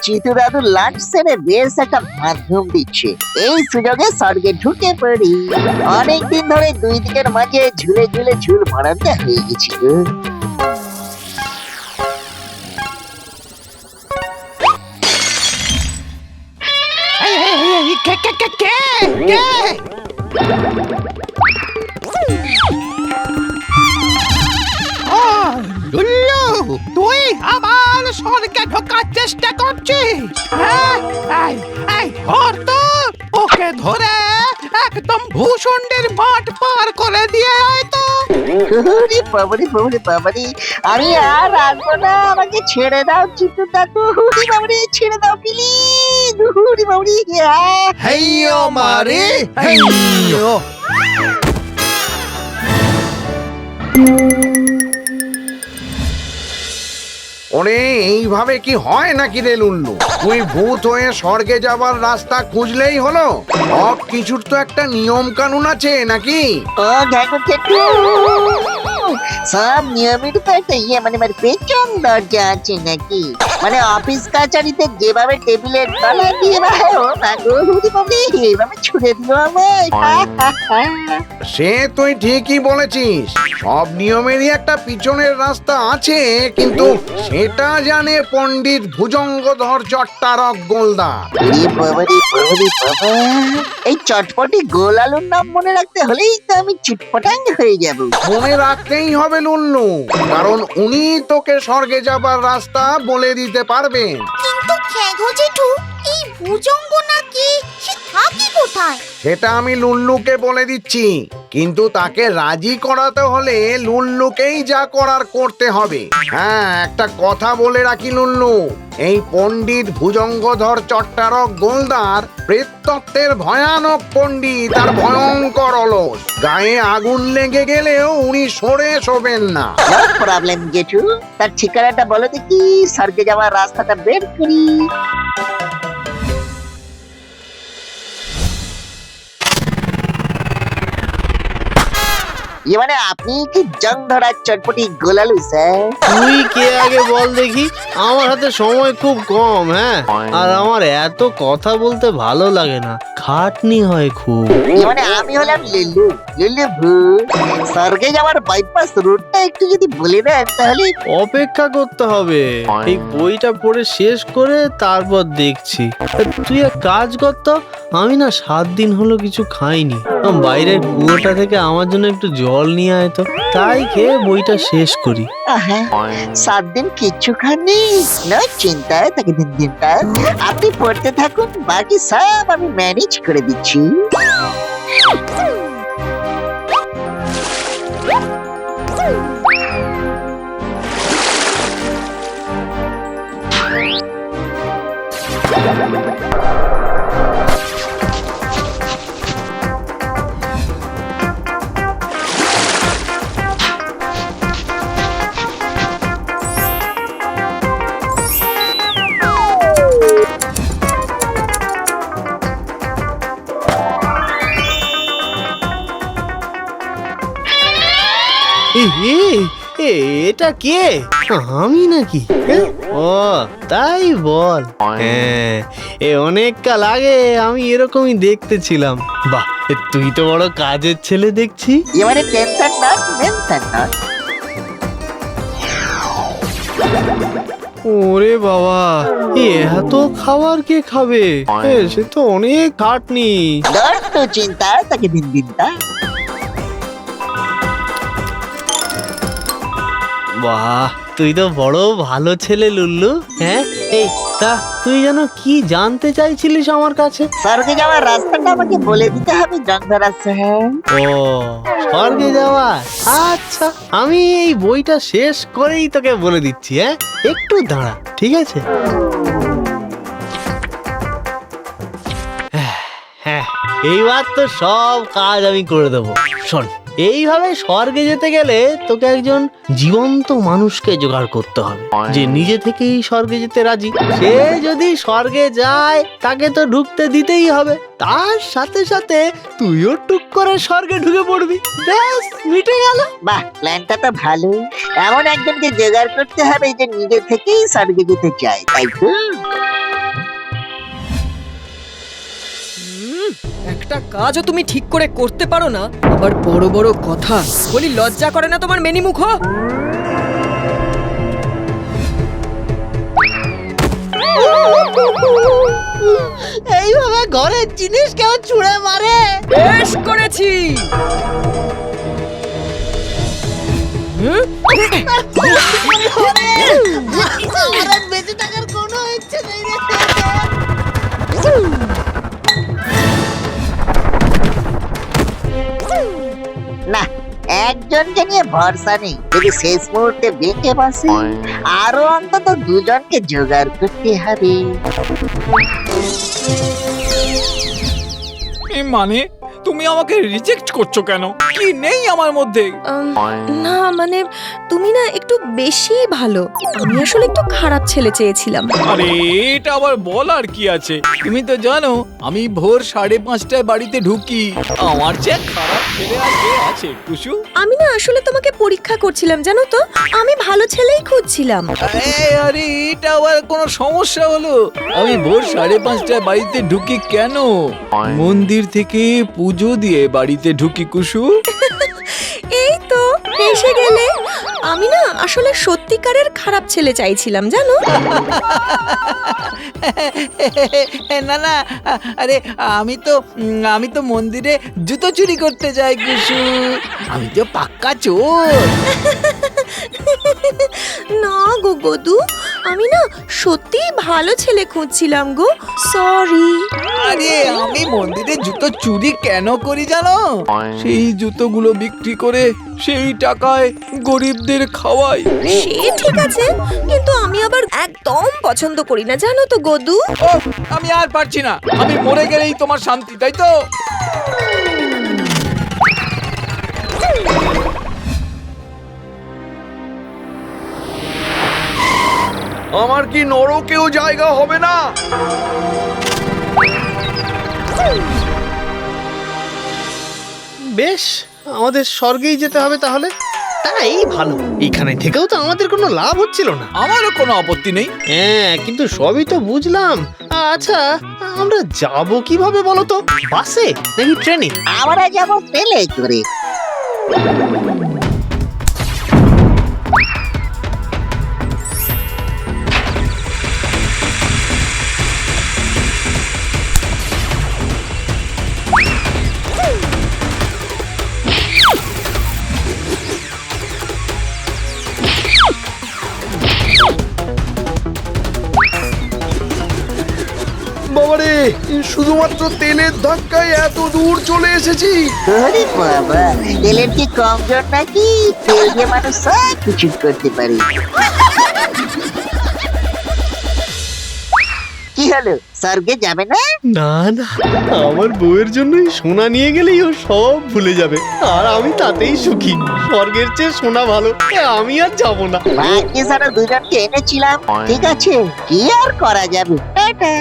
চিতু দাদু লাঞ্চ সেরে বেশ একটা মাধ্যম দিচ্ছে, এই সুযোগে স্বর্গে ঢুকে পড়ি। অনেকদিন ধরে দুই দিকের মাঝে ঝুলে ঝুলে ঝুল ভরান্তে হয়ে গেছি গো। তুই আবার স্বর্গে ঢোকার চেষ্টা করছিস? ওকে ধরে একদম ভূষণ্ডের মাঠ পার করে দিয়ে আয় তো। বাবারি, আমি আর রাখবো না, আমাকে ছেড়ে দাও চিতু দাদু, বাবারি ছেড়ে দাও প্লিজ, বাবারি। হেইয়ো মারে হেইয়ো। ওরে এইভাবে কি হয় নাকি রে লুল্লু? তুই ভূত হয়ে স্বর্গে যাবার রাস্তা খুঁজলেই হলো? সব কিছুর তো একটা নিয়ম কানুন আছে নাকি? ও দেখো কেটু, সব নিয়মিত তো একটা মানে পেছন দরজা আছে নাকি? মানে অফিস কাচারিতে যেভাবে টেবিলের তলা দিয়ে এইভাবে ছুড়ে দিল আমায়। সে তুই ঠিকই বলেছিস, সব নিয়মেরই একটা পিছনের রাস্তা আছে, কিন্তু সেটা জানে পণ্ডিত ভুজঙ্গধর চট্টারক গোলদার। এই চটপটি গোল আলুর নাম মনে রাখতে হলেই তো আমি চিটপটাঙ্গ হয়ে যাব। মনে রাখতেই হবে লুল্লু, কারণ উনি তোকে স্বর্গে যাবার রাস্তা বলে দিতে পারবেন। কিন্তু খেগো জেঠু, এই ভুজঙ্গ নাকি সে থাকে কোথায়? সেটা আমি লুল্লুকে বলে দিচ্ছি, কিন্তু তাকে রাজি করাতে হলে লুল্লুকেই যা করার করতে হবে। হ্যাঁ, একটা কথা বলে রাখি লুল্লু, এই পণ্ডিত ভুজঙ্গধর চট্টারক গোলদার প্রেততত্ত্বের ভয়ানক পণ্ডিত আর ভয়ঙ্কর অলস। গায়ে আগুন লেগে গেলেও উনি সরে শোবেন না। প্রবলেম জেঠু, তার ঠিকানাটা বলো দেখি, স্বর্গে যাওয়ার রাস্তাটা বের করি। মানে আপনি কি জং ধরার চটপটি গোলালু স্যার? তুই কে আগে বল দেখি, আমার হাতে সময় খুব কম। হ্যাঁ, আর আমার এত কথা বলতে ভালো লাগে না, খাটনি হয় খুব। মানে আমি হলাম লিল্লু, লিল্লু ভূত। স্বর্গে যাওয়ার বাইপাস রুটটা একটু যদি বলে দেন তাহলে। অপেক্ষা করতে হবে, এই বইটা পড়ে শেষ করে তারপর দেখছি। তুই এক কাজ কর তো, আমি না 7 দিন হলো কিছু খাইনি, বাইরের কুয়োটা থেকে আমার জন্য একটু জল নিয়ে আয় তো, তাই খেয়ে বইটা শেষ করি। 7 দিন কিচ্ছু খাননি? না চিন্তা, তাকে দিনটা আপনি পড়তে থাকুন, বাকি সব আমি ম্যানেজ করে দিচ্ছি। এটা কে? আমি নাকি? ও তাই বল। হ্যাঁ, অনেক কাল আগে আমি এরকমই দেখতে ছিলাম। বাহ, তুই তো বড় কাজের ছেলে দেখছি। এবারে টেনশন না, টেনশন না। ওরে বাবা, এত খাবার কে খাবে? সে তো অনেক খাটনি। তো চিন্তা, তাকে দিনটা। বাহ, তুই তো বড় ভালো ছেলে লুল্লু। হ্যাঁ, এই তা তুই যেন কি জানতে চাইছিলিস আমার কাছে? স্বর্গে যাওয়ার রাস্তাটা আমাকে বলে দিতে হবে জংধরা স্যার। ও, স্বর্গে যাওয়া? আচ্ছা, আমি এই বইটা শেষ করেই তোকে বলে দিচ্ছি। হ্যাঁ, একটু দাঁড়া, ঠিক আছে? হ্যাঁ, এইবার তো সব কাজ আমি করে দেবো। শোন, এইভাবে স্বর্গে যেতে গেলে তোকে একজন জীবন্ত মানুষকে জোগাড় করতে হবে, যে নিজে থেকেই স্বর্গে যেতে রাজি। সে যদি স্বর্গে যায় তাকে তো ঢুকতে দিতেই হবে, তার সাথে সাথে তুইও টুক করে স্বর্গে ঢুকে পড়বি, ব্যাস মিটে গেল। বাহ, প্ল্যানটা তো ভালো। এমন একজনকে জোগাড় করতে হবে যে নিজে থেকেই স্বর্গে যেতে চায়, তাই তো? একটা কাজও তুমি ঠিক করে করতে পারো না, আবার বড় বড় কথা বলি। লজ্জা করে না তোমার মেনিমুখ? এইভাবে ঘরের জিনিস কেউ ছুঁড়ে মারে? বেশ করেছি। হুম? আমার আর বেঁচে থাকার কোনো ইচ্ছে নেই রে। না, একজনকে নিয়ে ভরসা নেই। যদি শেষ মুহূর্তে বেঁকে বসে, আরো অন্তত দুজনকে জোগাড় করতে হবে। মানে তুমি আমাকে রিজেক্ট করছো কেন? কি নেই আমার মধ্যে? না মানে তুমি না একটু বেশি ভালো। আমি আসলে একটু খারাপ ছেলে চেয়েছিলাম। আরে এটা আবার বলার কি আছে? তুমি তো জানো আমি ভোর 5:30টায় বাড়িতে ঢুকি। আমার চেয়ে খারাপ ছেলে আর কে আছে টুসু? আমি না আসলে তোমাকে পরীক্ষা করছিলাম, জানো তো। আমি ভালো ছেলেই খুঁজছিলাম। আরে এটা আবার কোনো সমস্যা হলো? আমি ভোর 5:30টায় বাড়িতে ঢুকি কেন? মন্দির থেকে পুজো দিয়ে বাড়িতে ঢুকি কুসু। এই তো এসে গেলে। আমি না আসলে সত্যিকারের খারাপ ছেলে চাইছিলাম, জানো। না না, আরে আমি তো মন্দিরে জুতো চুরি করতে যাই কুসু। আমি তো পাক্কা চোর। না গো গদু, আমি না সত্যিই ভালো ছেলে খুঁজছিলাম গো। সরি। আরে আমি মন্দিরে জুতো চুরি কেন করি জানো? সেই জুতোগুলো বিক্রি করে সেই টাকায় গরিবদের খাওয়াই। সে ঠিক আছে, কিন্তু আমি আবার একদম পছন্দ করি না, জানো তো গদু। ও আমি আর পারছি না। আমি মরে গেলেই তোমার শান্তি, তাই তো? আমার কি নরকেও জায়গা হবে না? বেশ, আমাদের স্বর্গেই যেতে হবে তাহলে। তাই ভালো, এইখানে থেকেও তো আমাদের কোনো লাভ হচ্ছিল না। আমারও কোনো আপত্তি নেই। হ্যাঁ, কিন্তু সবই তো বুঝলাম। আচ্ছা, আমরা যাব কিভাবে বলো তো? বাসে নাকি ট্রেনে? আমরা যাবো পেলে করে। বাবারে, শুধুমাত্র তেলের ধাক্কায় এত দূর চলে এসেছি। আরে বাবা, তেলের কি কম জন নাকি? তেল দিয়ে মানুষ সব কিছু করতে পারে। কি হলো, স্বর্গে যাবে না? না না, আমার বউয়ের জন্যই সোনা নিয়ে গেলেই ও সব ভুলে যাবে, আর আমি তাতেই সুখী। স্বর্গের চেয়ে সোনা ভালো, আমি আর যাব না। ভাগ্যে সারা দুজনকে এনেছিলাম। ঠিক আছে, কি আর করা যাবে। টাটা।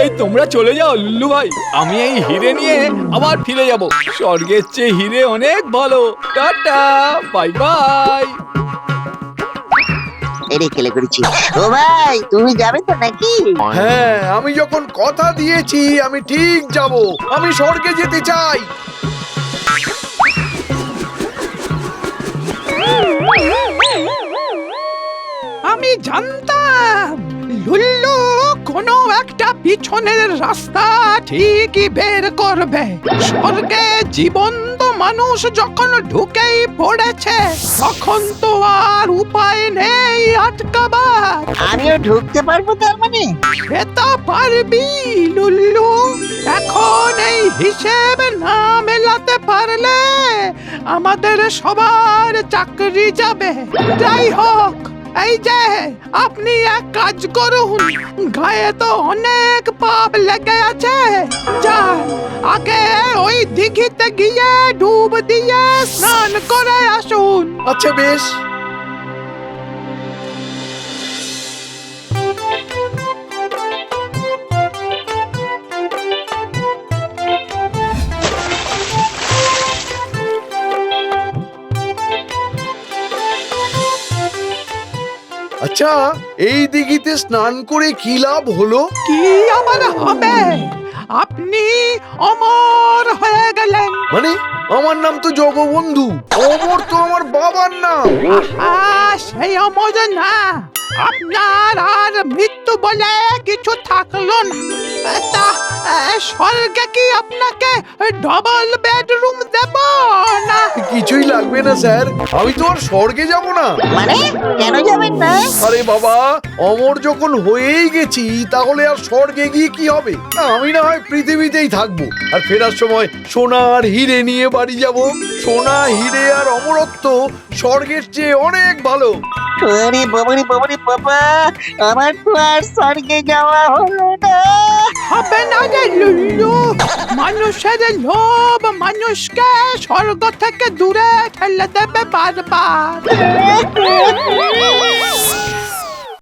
এই তোমরা চলে যাও লুল্লু ভাই, আমি এই হিরে নিয়ে আবার ফিরে যাব। স্বর্গের চেয়ে হিরে অনেক ভালো। Tata, bye bye. এরে খেলে করেছি। ও ভাই, তুমি যাবে তো নাকি? হ্যাঁ, আমি যখন কথা দিয়েছি আমি ঠিক যাব। আমি স্বর্গে যেতে চাই। আমি জানতাম লুল্লু কোনো একটা পিছনের রাস্তা ঠিকই বের করবে। স্বর্গে জীবন্ত মানুষ যখন ঢুকেই পড়েছে, তখন তো আর উপায় নেই আটকাবার। আমিও ঢুকতে পারবো তার মানে? সেটা পারবি লুল্লু। এখন এই হিসেব না মেলাতে পারলে আমাদের সবার চাকরি যাবে। যাই হোক, এই যে আপনি এক কাজ করুন, গায়ে তো অনেক পাপ লেগে আছে। যান, আগে ওই দিঘিতে গিয়ে ডুব দিয়ে স্নান করে আসুন। আচ্ছা বেশ। আচ্ছা, এই দিঘিতে স্নান করে কি লাভ হলো? কি আমার হবে? আপনি অমর হয়ে গেলেন। মানে আমার নাম তো জগবন্ধু, অমর তো আমার বাবার নাম। সেই অমর না, আপনার আর মৃত্যু বলে কিছু থাকলো না। তা স্বর্গে কি আপনাকে ডবল বেডরুম দেব না? কিছুই লাগবে না স্যার, আমি তো আর স্বর্গে যাব না। মানে কেন যাবেন না? আরে বাবা, অমর যখন হয়েই গেছি তাহলে আর স্বর্গে গিয়ে কি হবে? আমি না হয় পৃথিবীতেই থাকবো, আর ফেরার সময় সোনা আর হিরে নিয়ে বাড়ি যাব। সোনা, হিরে আর অমরত্ব স্বর্গের চেয়ে অনেক ভালো। আরে বাবারে বাবারে বাবা, আমার তো আর স্বর্গে যাওয়া হলো না। হবে না রে লুল্লু, মানুষের লোভ মানুষকে স্বর্গ থেকে দূরে ঠেলে দেবে বারবার।